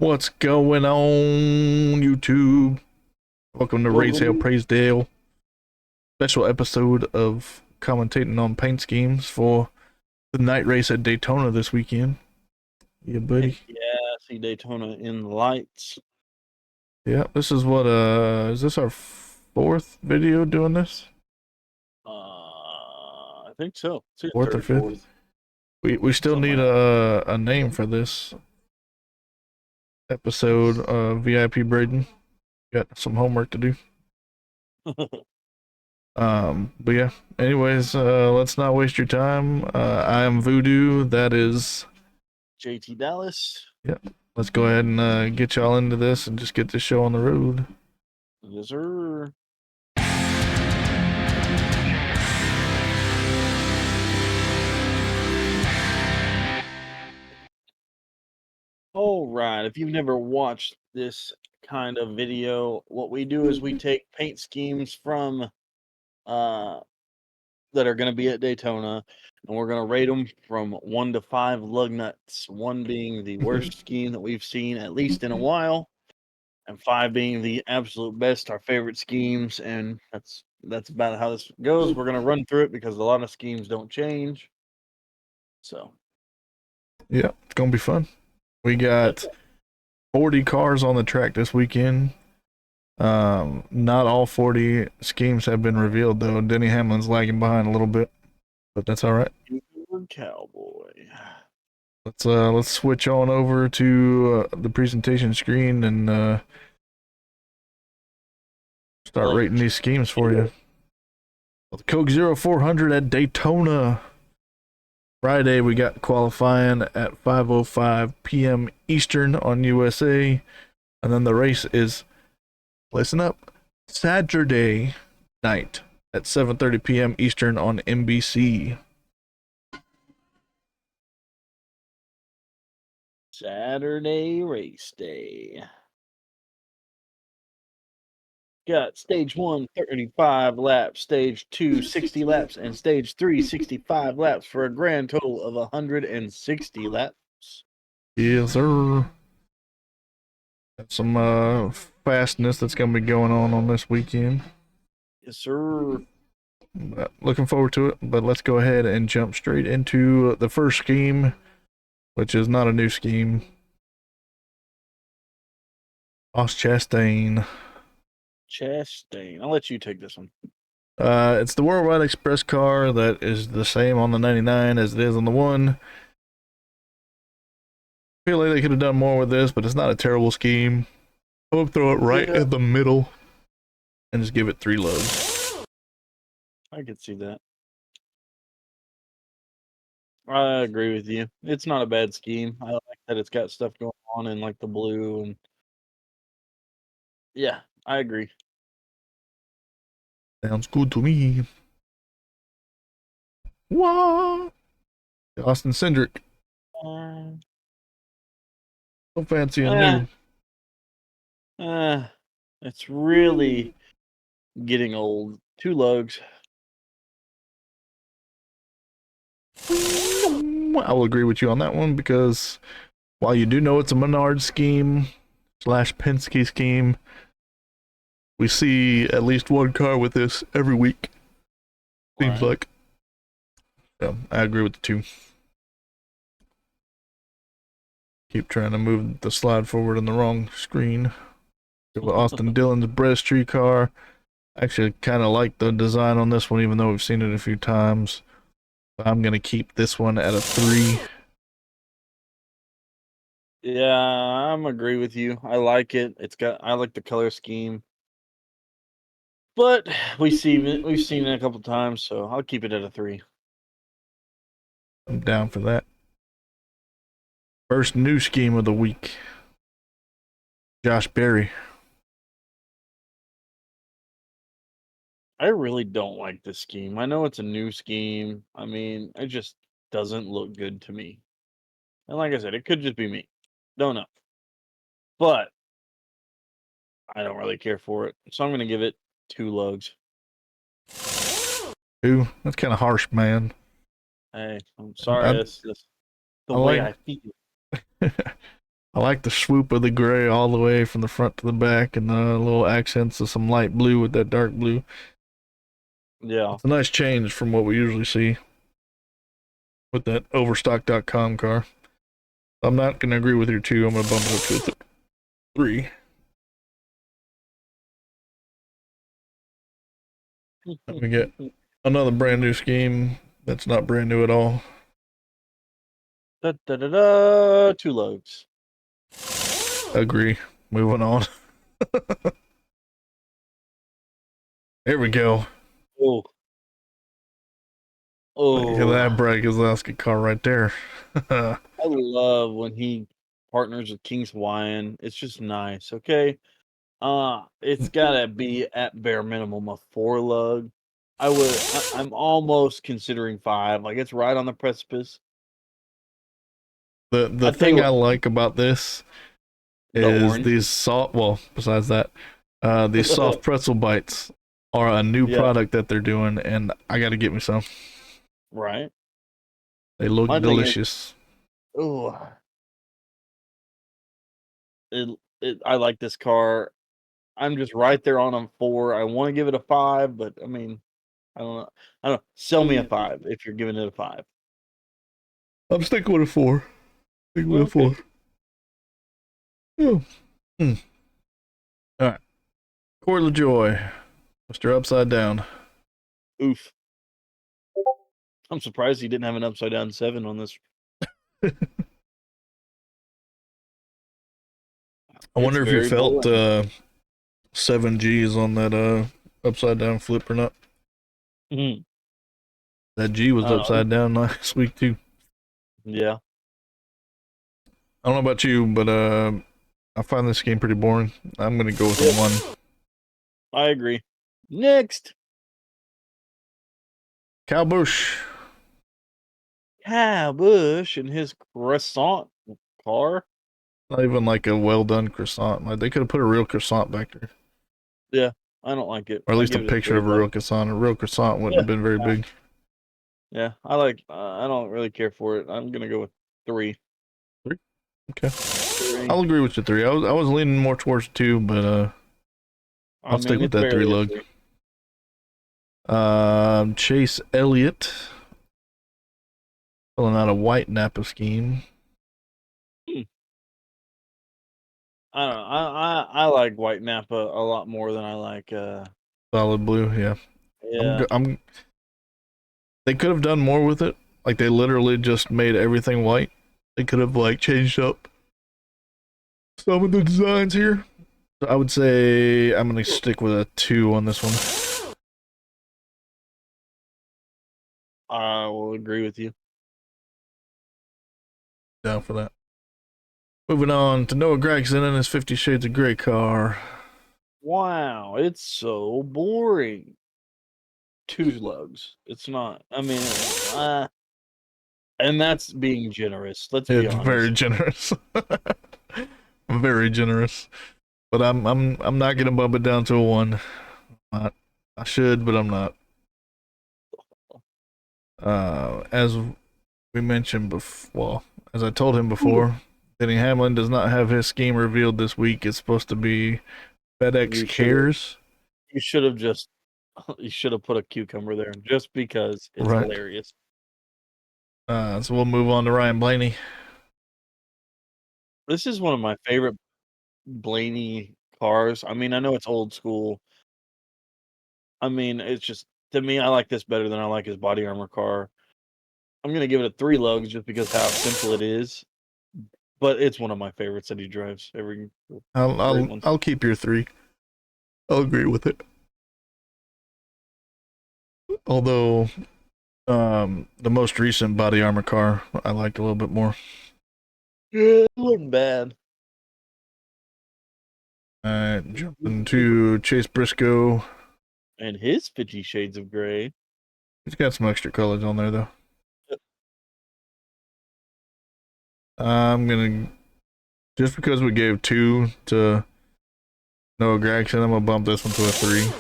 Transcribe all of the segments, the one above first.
What's going on, YouTube? Welcome to Raise Hail Welcome. Praise Dale. Special episode of commentating on paint schemes for the night race at Daytona this weekend. Yeah, Heck buddy. yeah, see Daytona in the lights. Yeah, this is what is this our fourth video doing this? I think so. It's your Fourth or third, fifth? fourth, We still something need like a name for this episode. VIP Braden. Got some homework to do. that. But yeah. Anyways, let's not waste your time. I am Voodoo. That is. JT Dallas. Yeah. Let's go ahead and get y'all into this and just get this show on the road. Yes, sir. All right. If you've never watched this kind of video, what we do is we take paint schemes from uh that are going to be at Daytona, and we're going to rate them from 1 to 5 lug nuts. 1 being the worst scheme that we've seen at least in a while, and 5 being the absolute best, our favorite schemes. And that's about how this goes. We're gonna run through it because a lot of schemes don't change. So Yeah, it's gonna be fun. We got 40 cars on the track this weekend. Not all 40 schemes have been revealed though. Denny Hamlin's lagging behind a little bit, but that's all right. cowboy. Let's switch on over to the presentation screen and start rating these schemes for you. The Coke 0400 at Daytona. Friday, we got qualifying at 5:05 p.m. Eastern on USA. And then the race is, listen up, Saturday night at 7:30 p.m. Eastern on NBC. Saturday race day. Got stage 1, 35 laps, stage 2, 60 laps, and stage 3, 65 laps for a grand total of 160 laps. Yes, sir. Got some fastness that's going to be going on this weekend. Yes, sir. But looking forward to it, but let's go ahead and jump straight into the first scheme, which is not a new scheme. Ross Chastain. Chastain. I'll let you take this one. It's the Worldwide Express car that is the same on the 99 as it is on the 1. I feel like they could have done more with this, but it's not a terrible scheme. I would throw it right in the middle and just give it 3 loads. I could see that. I agree with you. It's not a bad scheme. I like that it's got stuff going on in like the blue, and yeah, I agree. Sounds good to me. What? Austin Cindric. Uh, So fancy and uh, new. it's really getting old. 2 lugs. I will agree with you on that one because while you do know it's a Menard scheme slash Penske scheme, we see at least one car with this every week. Seems Right. like. So I agree with the 2. Keep trying to move the slide forward on the wrong screen. Austin Dillon's Breasttree car. Actually, kind of like the design on this one, even though we've seen it a few times. But I'm gonna keep this one at a 3. Yeah, I'm agree with you. I like it. I like the color scheme. But we've seen it a couple times, so I'll keep it at a 3. I'm down for that. First new scheme of the week. Josh Berry. I really don't like this scheme. I know it's a new scheme. I mean, it just doesn't look good to me. And like I said, it could just be me. Don't know. But I don't really care for it. So I'm going to give it 2 lugs. Ooh, that's kind of harsh, man. Hey, I'm sorry. That's just the I way like I feel. I like the swoop of the gray all the way from the front to the back, and the little accents of some light blue with that dark blue. Yeah. It's a nice change from what we usually see with that Overstock.com car. I'm not going to agree with your 2. I'm going to bump it up to a 3. We get another brand new scheme that's not brand new at all. Da, da, da, da, 2 loads. Agree. Moving on. Here we go. Oh. Look at that Brad Keselowski car right there. I love when he partners with King's Hawaiian. It's just nice. Okay. It's gotta be at bare minimum a 4 lug. I'm almost considering 5. Like it's right on the precipice. The I tell you thing I what, like about this the is orange. these soft. Well, besides that, these soft pretzel bites are a new Yeah, product that they're doing, and I got to get me some. right. They look My thing is, delicious. oh, I like this car. I'm just right there on a 4. I want to give it a 5, but I mean, I don't know. I don't know. Sell me a 5 if you're giving it a 5. I'm sticking with a 4. Sticking with a Okay. 4. Oh. Hmm. All right. Corey LaJoy, Mr. Upside Down. Oof. I'm surprised he didn't have an upside down 7 on this. I It's wonder if you very felt boring. 7 G's on that upside down flip or not. Mhm. That G was I don't know. upside down last week too. Yeah. I don't know about you, but I find this game pretty boring. I'm gonna go with Yep. a 1. I agree. Next, Kyle Busch. Kyle Busch and his croissant car. Not even like a well done croissant. Like they could have put a real croissant back there, Yeah, I don't like it. or at I least a give it a picture 3 of a though. real croissant. A real croissant wouldn't Yeah. have been very big. Yeah, I like. I don't really care for it. I'm gonna go with 3. 3. Okay, 3. I'll agree with you 3. I was leaning more towards 2, but I I'll stick mean, with it's that 3 barely a lug. 3. Chase Elliott filling out a white Napa scheme. Hmm. I don't know. I like white Napa a lot more than I like. Solid blue, yeah. Yeah. I'm. They could have done more with it. Like they literally just made everything white. They could have like changed up some of the designs here. So I would say I'm gonna stick with a 2 on this one. I will agree with you. Down for that. Moving on to Noah Gragson and his 50 Shades of Grey car. Wow, it's so boring. 2 lugs. It's not. I mean, and that's being generous. Let's be It's very honest. generous. Very generous. But I'm not gonna bump it down to a 1. Not, I should, but I'm not. As we mentioned before, well, as I told him before, Denny Hamlin does not have his scheme revealed this week. It's supposed to be FedEx You should Cares. you should have just you should have put a cucumber there just because it's Right. hilarious. So we'll move on to Ryan Blaney. This is one of my favorite Blaney cars. I mean, I know it's old school. I mean, it's just to me, I like this better than I like his body armor car. I'm gonna give it a 3 lugs just because how simple it is, but it's one of my favorites that he drives. Every I'll great I'll one. I'll keep your 3. I'll agree with it. Although the most recent body armor car I liked a little bit more. Yeah, it wasn't bad. Jumping to Chase Briscoe. And his 50 Shades of Grey. He's got some extra colors on there though. I'm gonna just because we gave 2 to Noah Gragson, I'm gonna bump this one to a 3.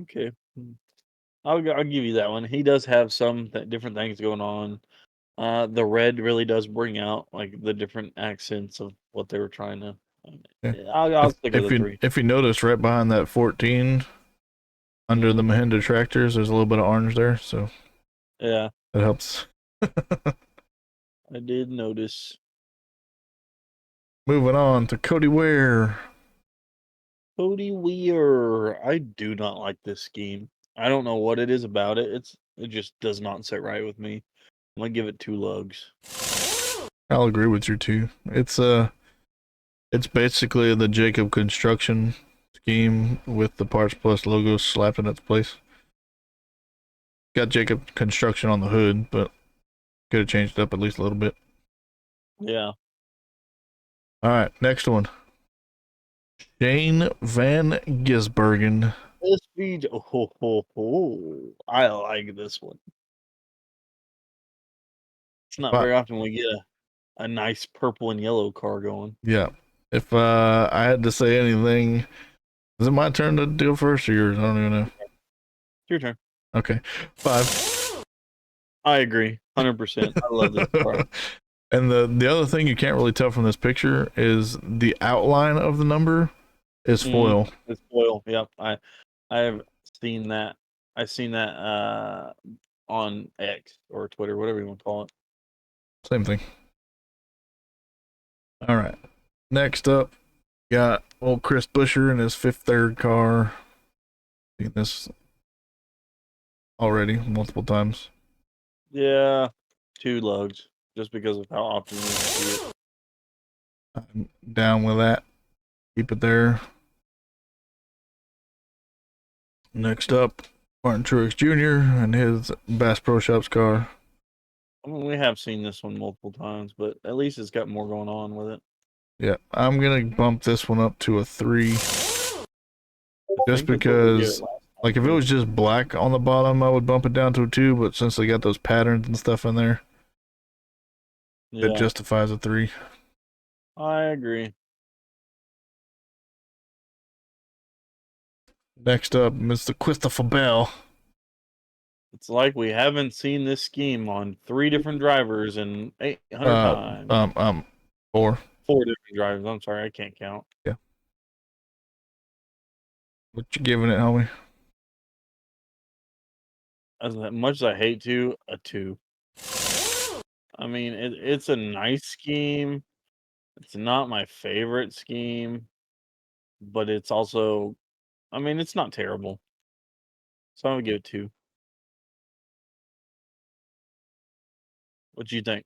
Okay. I'll give you that one. He does have some different things going on. The red really does bring out like the different accents of what they were trying to. Yeah. I'll stick with If the you 3. if you notice right behind that 14, under the Mahindra tractors, there's a little bit of orange there, so Yeah, it helps. I did notice. Moving on to Cody Ware. Cody Weir. I do not like this scheme. I don't know what it is about it. It just does not sit right with me. I'm gonna give it 2 lugs. I'll agree with you too. It's basically the Jacob Construction scheme with the Parts Plus logo slapped in its place. Got Jacob Construction on the hood, but could have changed it up at least a little bit. Yeah. All right, next one. Shane Van Gisbergen. This speed. I like this one. It's not But very often we get a nice purple and yellow car going. yeah, if I had to say anything, is it my turn to deal first or yours? I don't even know. Your turn. Okay, 5. I agree, 100%. I love this car. And the other thing you can't really tell from this picture is the outline of the number is foil. It's foil. Yep. I have seen that. I've seen that on X or Twitter, whatever you want to call it. Same thing. All right. Next up, got old Chris Buescher in his 5th car. Seen this already multiple times. Yeah, 2 lugs, just because of how often you see it. I'm down with that. Keep it there. Next up, Martin Truex Jr. and his Bass Pro Shops car. I mean, we have seen this one multiple times, but at least it's got more going on with it. Yeah, I'm gonna bump this one up to a 3. Just because, like, if it was just black on the bottom, I would bump it down to a 2. But since they got those patterns and stuff in there, it justifies a 3. I agree. Next up, Mr. Christopher Bell. It's like we haven't seen this scheme on 3 different drivers in 800 times. 4. 4 different drivers. I'm sorry, I can't count. Yeah. What you giving it, homie? As much as I hate to, a 2. I mean, it's a nice scheme. It's not my favorite scheme, but it's also, I mean, it's not terrible. So I'm gonna give it 2. What do you think?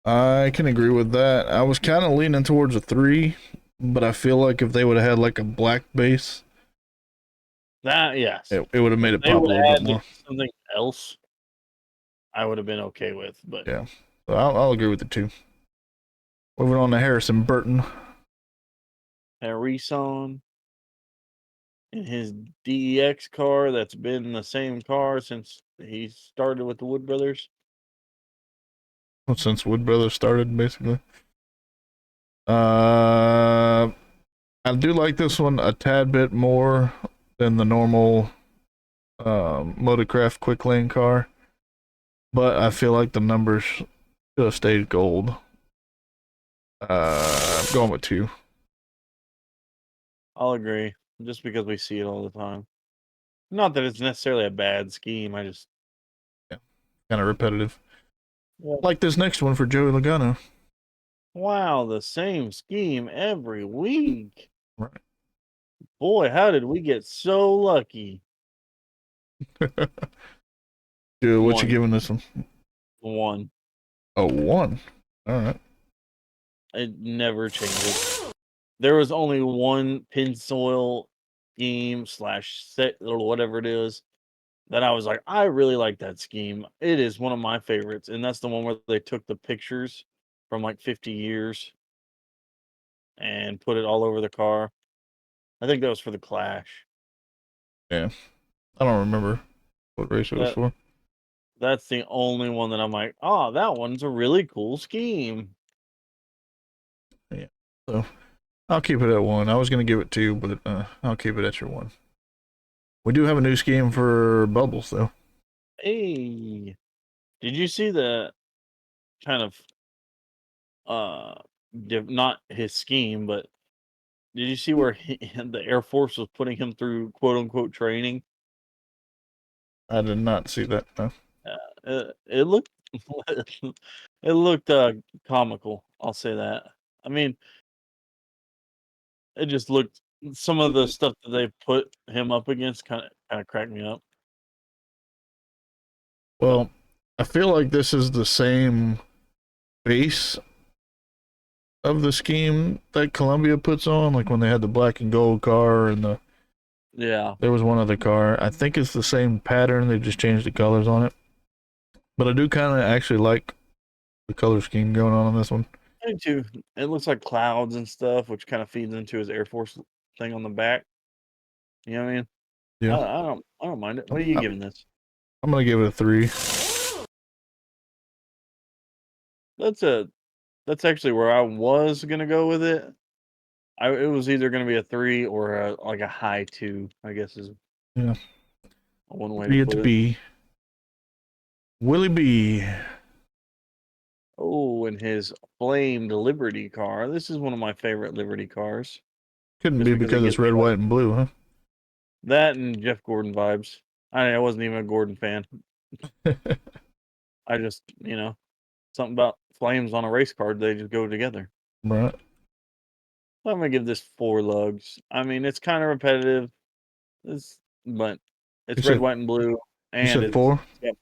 I can agree with that. I was kind of leaning towards a 3, but I feel like if they would have had like a black base, Yes. it would have made it They pop a would little have bit more. something else, I would have been okay with, but Yeah, so I'll agree with the 2. Moving on to Harrison Burton. Harrison in his DEX car that's been the same car since he started with the Wood Brothers. Since Wood Brothers started, basically. I do like this one a tad bit more than the normal Motorcraft Quick Lane car, but I feel like the numbers should have stayed gold. I'm going with 2. I'll agree, just because we see it all the time. Not that it's necessarily a bad scheme. I just Kind of repetitive. Well, Like this next one for Joey Logano. wow, the same scheme every week. Right. Boy, how did we get so lucky? Dude, what you 1. giving this one? 1. Oh, 1. All right. It never changes. There was only one pin soil scheme slash set or whatever it is that I was like, I really like that scheme. It is one of my favorites, and that's the one where they took the pictures from like 50 years and put it all over the car. I think that was for the Clash. Yeah. I don't remember what race it was That for. that's the only one that I'm like, oh, that one's a really cool scheme. Yeah. So I'll keep it at 1. I was gonna give it 2, but I'll keep it at your 1. We do have a new scheme for Bubbles though. Hey, Did you see the kind of not his scheme, but did you see where the Air Force was putting him through quote unquote training? I did not see that. No. It looked it looked comical. I'll say that. I mean, it just looked some of the stuff that they put him up against kind of cracked me up. Well, I feel like this is the same base of the scheme that Columbia puts on, like when they had the black and gold car and Yeah, there was one other car. I think it's the same pattern. They just changed the colors on it. But I do kind of actually like the color scheme going on this one. I do too. It looks like clouds and stuff, which kind of feeds into his Air Force thing on the back. You know what I mean? Yeah, I don't mind it. What I'm, are you I'm giving this? I'm gonna give it a 3. That's a that's actually where I was gonna go with it. It was either gonna be a 3 or like a high 2, I guess is Yeah, one way to be it put to it. be Willie B. Oh, and his flamed Liberty car. This is one of my favorite Liberty cars, Couldn't just be because it because gives it's me red, like white, and blue, huh? that and Jeff Gordon vibes. I wasn't even a Gordon fan. I just, something about flames on a race car, they just go together. Right. So I'm gonna give this 4 lugs. I mean, it's kind of repetitive, but You it's red, said white, and blue, you and said 4. it's got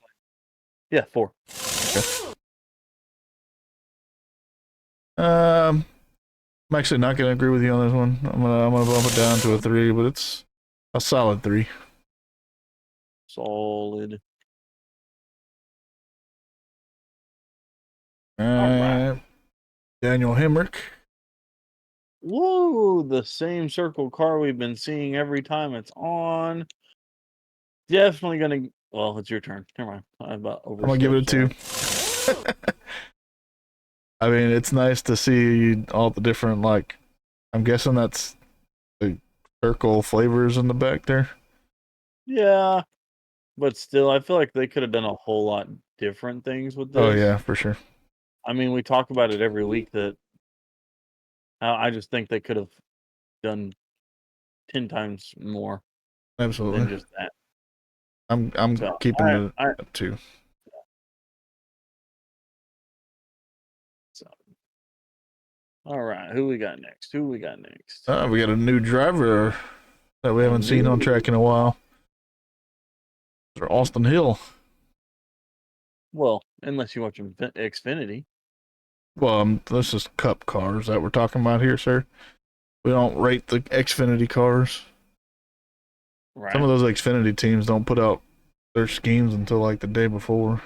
yeah, 4. Okay. Um, I'm actually not gonna agree with you on this one. I'm gonna bump it down to a 3, but it's a solid 3. Solid. All All right. right, Daniel Hemrick. Whoa, the same circle car we've been seeing every time it's on. Definitely gonna. Well, it's your turn. Never mind. I about I'm gonna give it a overstepped. 2. Sorry. I mean, it's nice to see all the different, like, I'm guessing that's the circle flavors in the back there. Yeah, but still, I feel like they could have done a whole lot different things with Oh this. yeah, for sure. I mean, we talk about it every week that I just think they could have done 10 times more than Absolutely. just that. I'm So, keeping it I at 2. so all right. Who we got next? Who we got next? We got a new driver that we A haven't seen on new. track in a while. Mr. Austin Hill. Well, unless you watch Xfinity, Well, this is Cup cars that we're talking about here, sir. We don't rate the Xfinity cars. Some of right? those Xfinity teams don't put out their schemes until like the day before.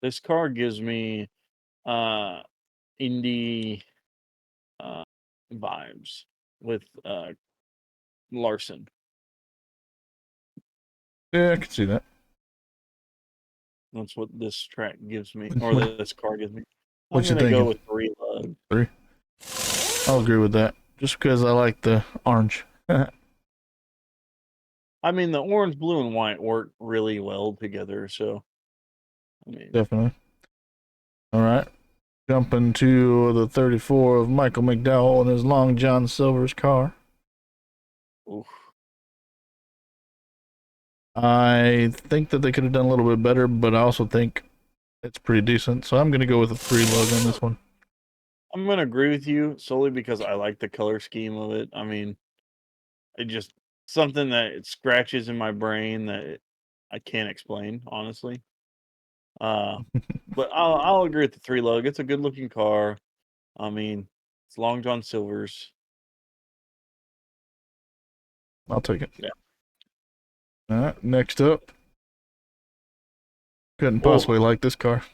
This car gives me uh indie uh vibes with Larson. Yeah, I can see that. That's what this track gives me, or What, this car gives me. I'm what you gonna go thinking? with 3 lug. 3. I'll agree with that. Just because I like the orange. I mean, the orange, blue, and white work really well together. So, I mean, Definitely. All right. Jumping to the 34 of Michael McDowell in his Long John Silver's car. oof. I think that they could have done a little bit better, but I also think it's pretty decent. So I'm going to go with a 3 lug on this one. I'm gonna agree with you solely because I like the color scheme of it. I mean, it just something that it scratches in my brain that I can't explain, honestly. Uh, but I'll agree with the 3 lug. It's a good looking car. I mean, it's Long John Silver's. I'll take it. Yeah. All right. Next up. Couldn't Oh, possibly like this car.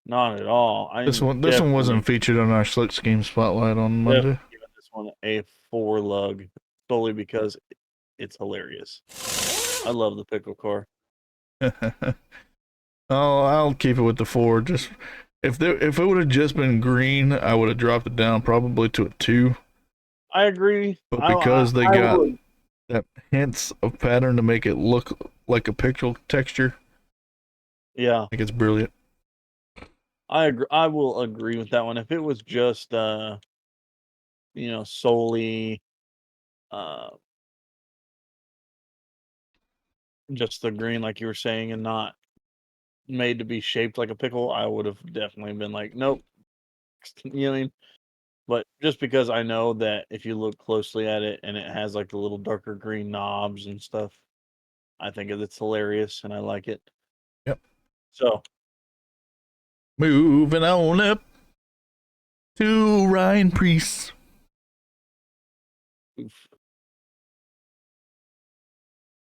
not at all. I'm This one wasn't featured on our Slick Scheme Spotlight on Monday. definitely giving this one a 4 lug solely because it's hilarious. I love the pickle car. Oh, I'll keep it with the 4. Just if it would have just been green, I would have dropped it down probably to a 2. I agree. But because they I got would. that hints of pattern to make it look like a pixel texture, Yeah, I think it's brilliant. I agree. I will agree with that one. If it was just, solely, uh, just the green, like you were saying, and not made to be shaped like a pickle, I would have definitely been like, nope. You know what I mean? But just because I know that if you look closely at it and it has like the little darker green knobs and stuff, I think it's hilarious and I like it. Yep. So, Moving on up to Ryan Priest. oof, what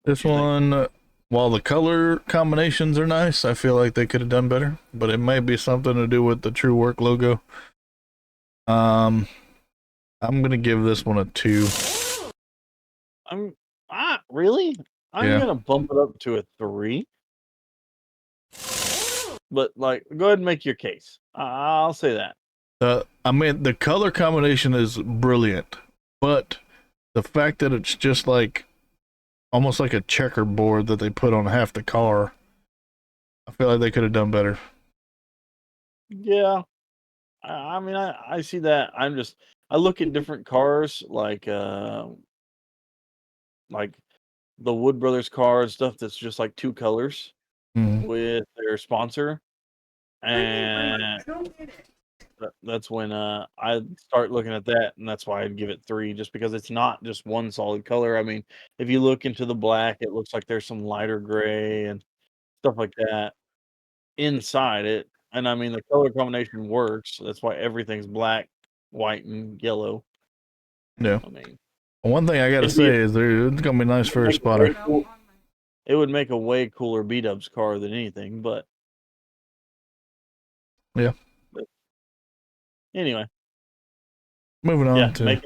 This you think? one, while the color combinations are nice, I feel like they could have done better, but it may be something to do with the True Work logo. Um, I'm gonna give this one a 2. I'm really? I'm Yeah. gonna bump it up to a 3. But like, go ahead and make your case. I'll say that. I mean, the color combination is brilliant, but the fact that it's just like almost like a checkerboard that they put on half the car, I feel like they could have done better. Yeah. I mean, I see that. I look at different cars like the Wood Brothers car and stuff that's just like two colors Mm. with their sponsor, and that's when I start looking at that, and that's why I'd give it 3, just because it's not just one solid color. I mean, if you look into the black, it looks like there's some lighter gray and stuff like that inside it, and I mean the color combination works. That's why everything's black, white, and yellow. Yeah. I mean, One thing I gotta it'd be say is it's gonna be nice it would for a make a way spotter. cool. It would make a way cooler B-dubs car than anything, Yeah. but anyway, Moving yeah, on to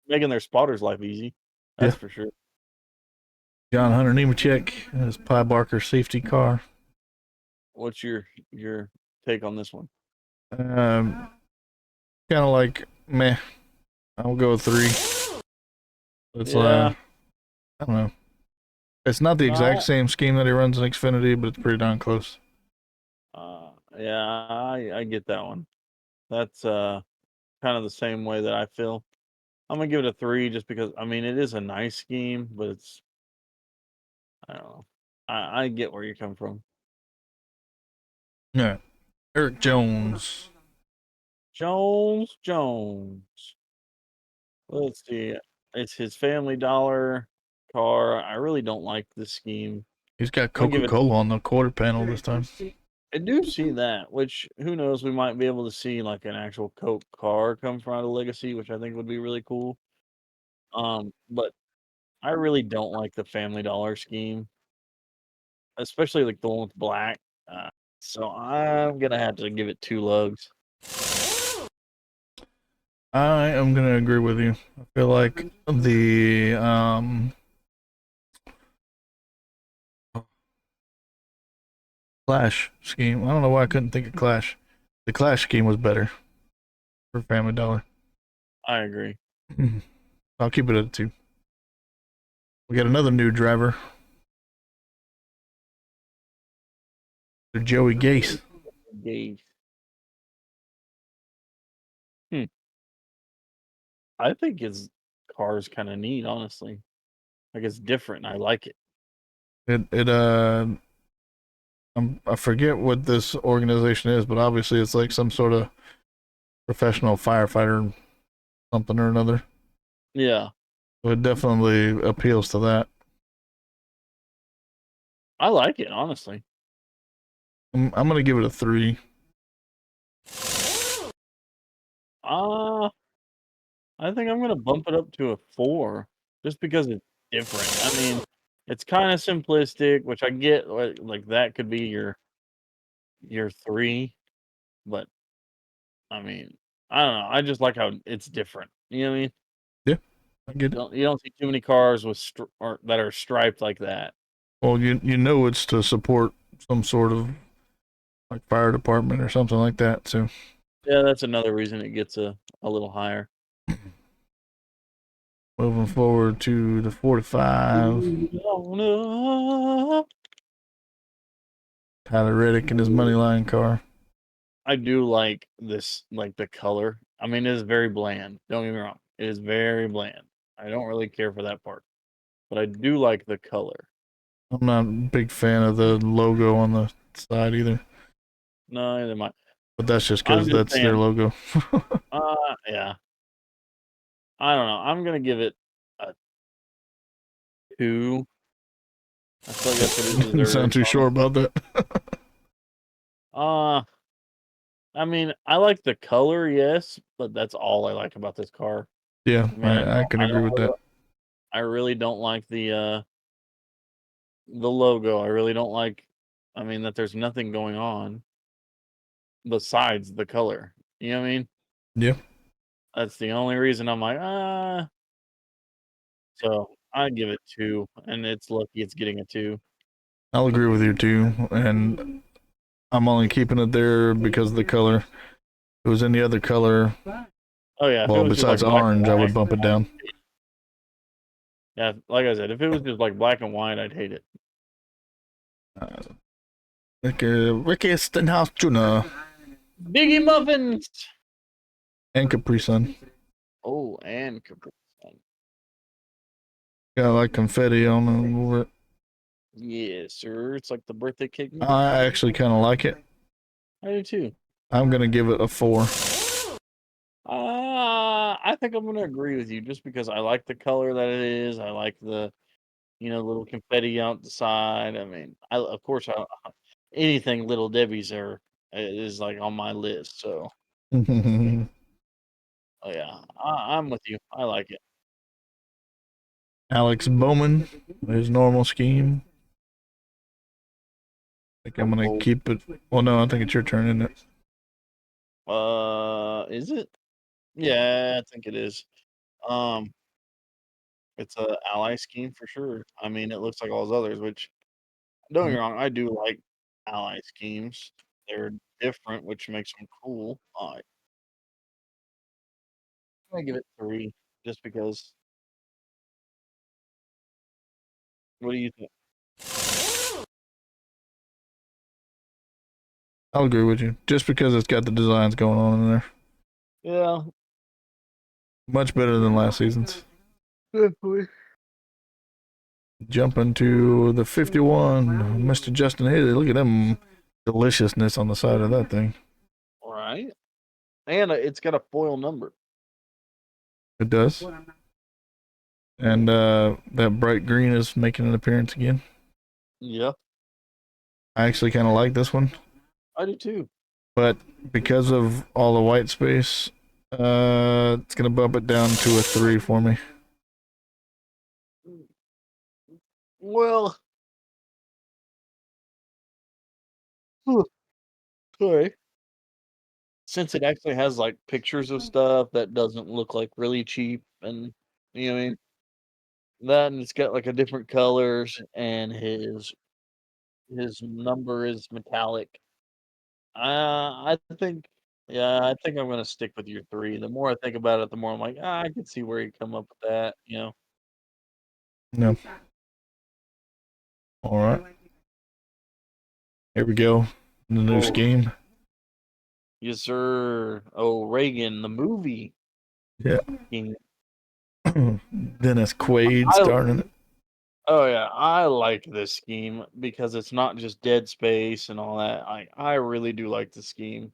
making their spotters' life easy. yeah, That's for sure. John Hunter Nemechek, his Pie Barker safety car. What's your take on this one? Um, kind of like meh. I'll go with 3. It's Yeah, I don't know. It's not the exact no, same scheme that he runs in Xfinity, but it's pretty darn close. yeah, I get that one. That's kind of the same way that I feel. I'm gonna give it a 3 just because I mean it is a nice scheme, but it's I don't know. I get where you come from. Yeah. Eric Jones. Jones. Let's see. It's his Family Dollar car. I really don't like this scheme. He's got I'm gonna give Coca it. Cola on the quarter panel this time. I do see that, which who knows? We might be able to see like an actual Coke car come from out of Legacy, which I think would be really cool. But I really don't like the Family Dollar scheme, especially like the one with black. Uh, so I'm gonna have to give it 2 lugs. I am gonna agree with you. I feel like the Clash scheme. I don't know why I couldn't think of Clash. The Clash scheme was better for Family Dollar. I agree. I'll keep it at a 2. We got another new driver, Joey Gase. Gauge. Hmm. I think his car is kind of neat, honestly. Like it's different. I like it. It I forget what this organization is, but obviously it's like some sort of professional firefighter, something or another. Yeah, So it definitely appeals to that. I like it, honestly. I'm gonna give it a 3. Uh, I think I'm gonna bump it up to a 4 just because it's different. I mean, it's kind of simplistic, which I get. Like that could be your 3, but I mean, I don't know. I just like how it's different. You know what I mean? Yeah, I get it. You don't see too many cars with or that are striped like that. Well, you know it's to support some sort of like fire department or something like that. So Yeah, that's another reason it gets a little higher. moving forward to the 45, Tyler Reddick in his money line car. I do like this, like the color. I mean, it is very bland. Don't get me wrong. It is very bland. I don't really care for that part, but I do like the color. I'm not a big fan of the logo on the side either. No, neither am I. But that's just I'm because just that's their saying, logo. yeah. I don't know. I'm gonna give it a 2. I feel like that's what it Didn't sound deserves, too sure honestly. about that. Uh, I mean, I like the color, yes, but that's all I like about this car. Yeah, I mean, I can agree with that. I really don't like the logo. I really don't like. I mean, that there's nothing going on besides the color. You know what I mean? Yeah, That's the only reason I'm like, So I give it 2, and it's lucky it's getting a 2. I'll agree with you too. And I'm only keeping it there because of the color. If it was any other color, Oh yeah, if it well, was just like besides black and orange, I would white, bump it down. yeah, like I said, if it was just like black and white, I'd hate it. Ricky Stenhouse Jr. Biggie muffins. and Capri Sun. Oh, and Capri Sun. Got like confetti on it a little bit. Yes, sir. It's like the birthday cake. I actually kind of like it. I do too. I'm gonna give it a 4. I think I'm gonna agree with you just because I like the color that it is. I like the little confetti out the side. I mean, of course anything Little Debbie's is like on my list. So oh yeah, I'm with you. I like it. Alex Bowman, his normal scheme. I think I'm gonna Oh, keep it. Well, no, I think it's your turn, isn't it? is it? Yeah, I think it is. Um, it's a ally scheme for sure. I mean, it looks like all those others, which don't get me wrong, I do like ally schemes. They're different, which makes them cool. I'm gonna give it 3 just because. What do you think? I'll agree with you. Just because it's got the designs going on in there. Yeah, Much better than last season's. definitely. Jumping to the 51, Mr. Justin Haley. Look at them deliciousness on the side of that thing. All right. And it's got a foil number. It does. And that bright green is making an appearance again. Yeah, I actually kind of like this one, I do too. but because of all the white space, it's gonna bump it down to a 3 for me. Well, sorry. Since it actually has like pictures of stuff that doesn't look like really cheap, and what I mean, that and it's got like a different colors, and his number is metallic. I think, yeah, I think I'm gonna stick with your 3. The more I think about it, the more I'm like, I can see where you come up with that. No. All right. Here we go. The new Oh, scheme. yes, sir. Oh, Reagan, the movie. Yeah. King. Dennis Quaid I starring in it. Oh yeah, I like this scheme because it's not just dead space and all that. I really do like the scheme.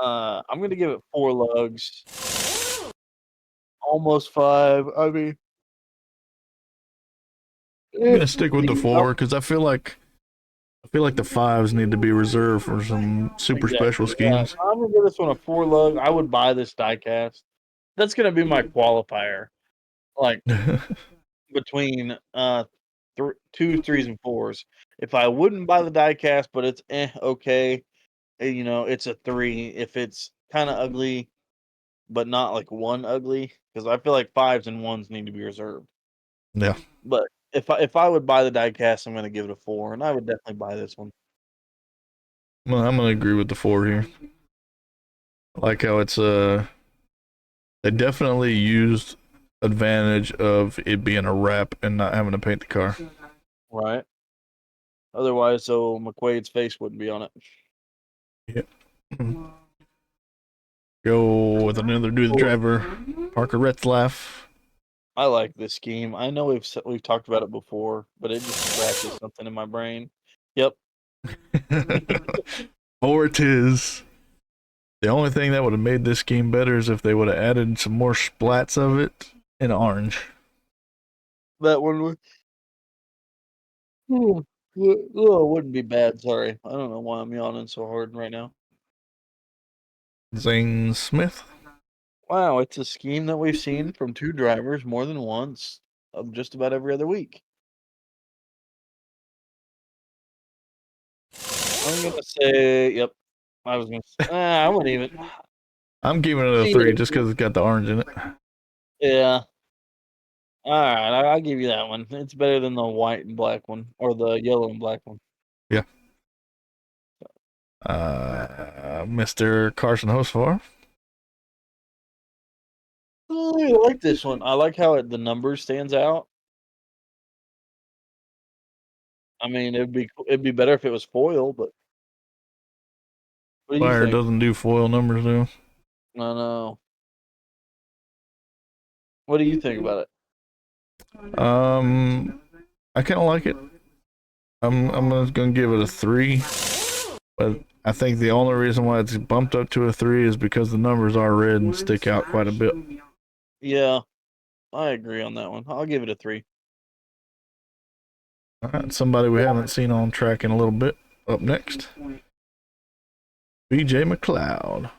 I'm gonna give it 4 lugs, almost 5. I mean, I'm eh, gonna stick with the the out 4 because I feel like the 5s need to be reserved for some super special exactly. Yeah, schemes. I'm gonna give this one a 4 lug. I would buy this diecast. That's gonna be my qualifier. Like between 2, 3s, and 4s. If I wouldn't buy the diecast, but it's okay. It's a 3. If it's kind of ugly, but not like one ugly, because I feel like 5s and 1s need to be reserved. Yeah. But if I would buy the diecast, I'm gonna give it a 4, and I would definitely buy this one. Well, I'm gonna agree with the 4 here. I like how it's they definitely used advantage of it being a wrap and not having to paint the car. Right? Otherwise, so McQuaid's face wouldn't be on it. Yep. Go with another do the driver, Parker Retzlaff. I like this scheme. I know we've talked about it before, but it just scratches something in my brain. Yep. Or it is. The only thing that would have made this scheme better is if they would have added some more splats of it in orange. That one would. Oh, wouldn't be bad. Sorry, I don't know why I'm yawning so hard right now. Zane Smith. Wow, it's a scheme that we've seen from two drivers more than once, just about every other week. I'm gonna say, yep. I was gonna say, I wouldn't even. I'm giving it a See 3 it. just because it's got the orange in it. Yeah. All right, I'll give you that one. It's better than the white and black one, or the yellow and black one. Yeah. Mr. Carson Hosfar. Oh, I like this one. I like how the number stands out. I mean, it'd be better if it was foil, but what do you Fire think? doesn't do foil numbers, though. I know. What do you think about it? I kind of like it. I'm just gonna give it a 3, but I think the only reason why it's bumped up to a 3 is because the numbers are red and stick out quite a bit. Yeah, I agree on that one. I'll give it a 3. All right, somebody we haven't seen on track in a little bit. Up next, BJ McLeod.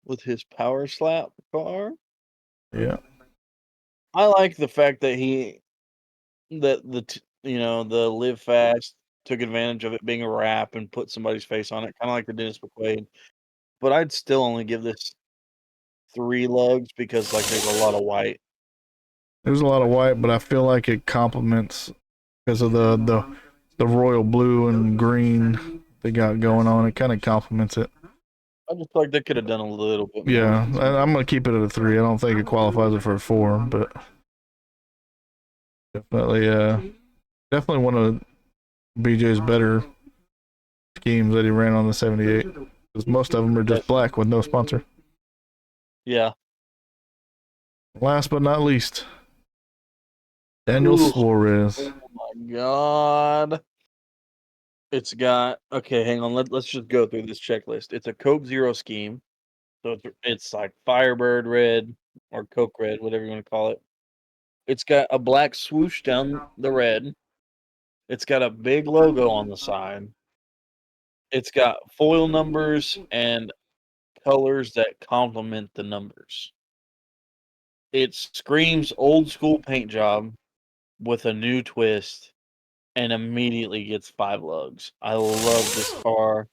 With his power slap car. Yeah. I like the fact that the live fast took advantage of it being a wrap and put somebody's face on it, kind of like the Dennis McQuaid. But I'd still only give this 3 lugs because there's a lot of white. There's a lot of white, but I feel like it complements because of the royal blue and green they got going on. It kind of complements it. I just feel like they could have done a little bit more. Yeah, I'm gonna keep it at a 3. I don't think it qualifies it for a 4, but definitely one of BJ's better schemes that he ran on the 78. Because most of them are just black with no sponsor. Yeah. Last but not least, Daniel Suarez. Oh my God. It's got, okay, hang on. Let's just go through this checklist. It's a Coke Zero scheme. So it's like Firebird red or Coke red, whatever you want to call it. It's got a black swoosh down the red. It's got a big logo on the side. It's got foil numbers and colors that complement the numbers. It screams old school paint job with a new twist and immediately gets 5 lugs. I love this car.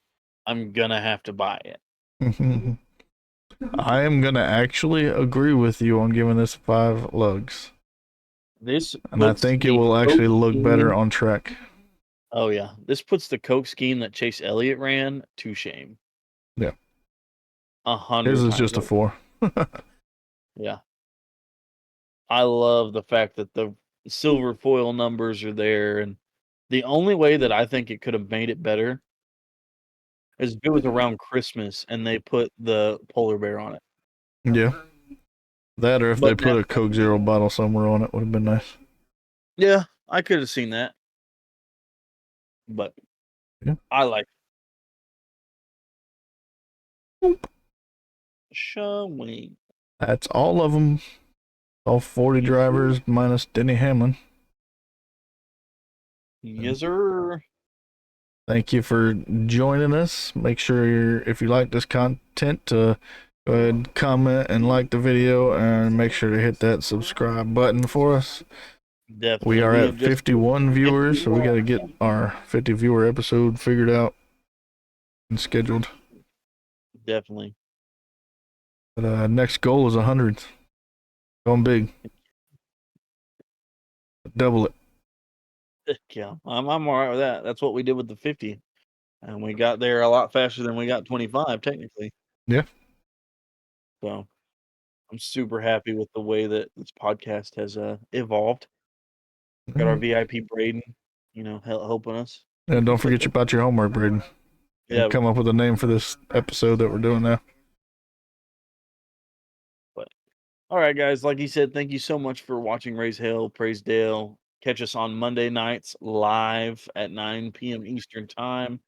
I'm gonna have to buy it. I am gonna actually agree with you on giving this 5 lugs. And I think it will actually look better on track. Oh yeah, this puts the Coke scheme that Chase Elliott ran to shame. Yeah, 100. His is just a 4. Yeah, I love the fact that the silver foil numbers are there, and the only way that I think it could have made it better is if it was around Christmas and they put the polar bear on it. Yeah, that or if they put a Coke Zero bottle somewhere on it would have been nice. Yeah, I could have seen that, but yeah. I like showing. That's all of them. All 40 drivers minus Denny Hamlin. Yes, sir. Thank you for joining us. Make sure if you like this content to go ahead, comment, and like the video, and make sure to hit that subscribe button for us. Definitely. We are at 51 viewers, so we got to get our 50 viewer episode figured out and scheduled. Definitely. But next goal is 100. Going big. Double it. Yeah, I'm all right with that. That's what we did with the 50, and we got there a lot faster than we got 25, technically. Yeah. So I'm super happy with the way that this podcast has evolved. Got our VIP Braden. helping us. And don't forget about your homework, Braden. Yeah. And come up with a name for this episode that we're doing now. But all right, guys. Like he said, thank you so much for watching Raise Hell, Praise Dale. Catch us on Monday nights live at 9 p.m. Eastern Time,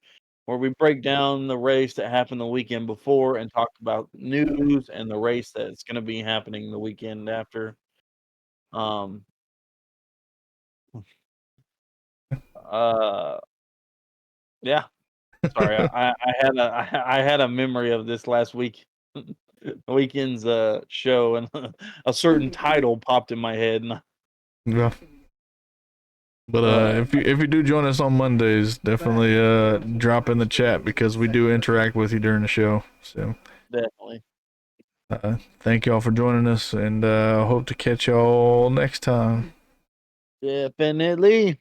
where we break down the race that happened the weekend before and talk about news and the race that's going to be happening the weekend after. Yeah. Sorry, I had a memory of this last week, weekend's show, and a certain title popped in my head, and Yeah. But if you do join us on Mondays, definitely drop in the chat because we do interact with you during the show. So definitely. thank y'all for joining us, and hope to catch y'all next time. Definitely.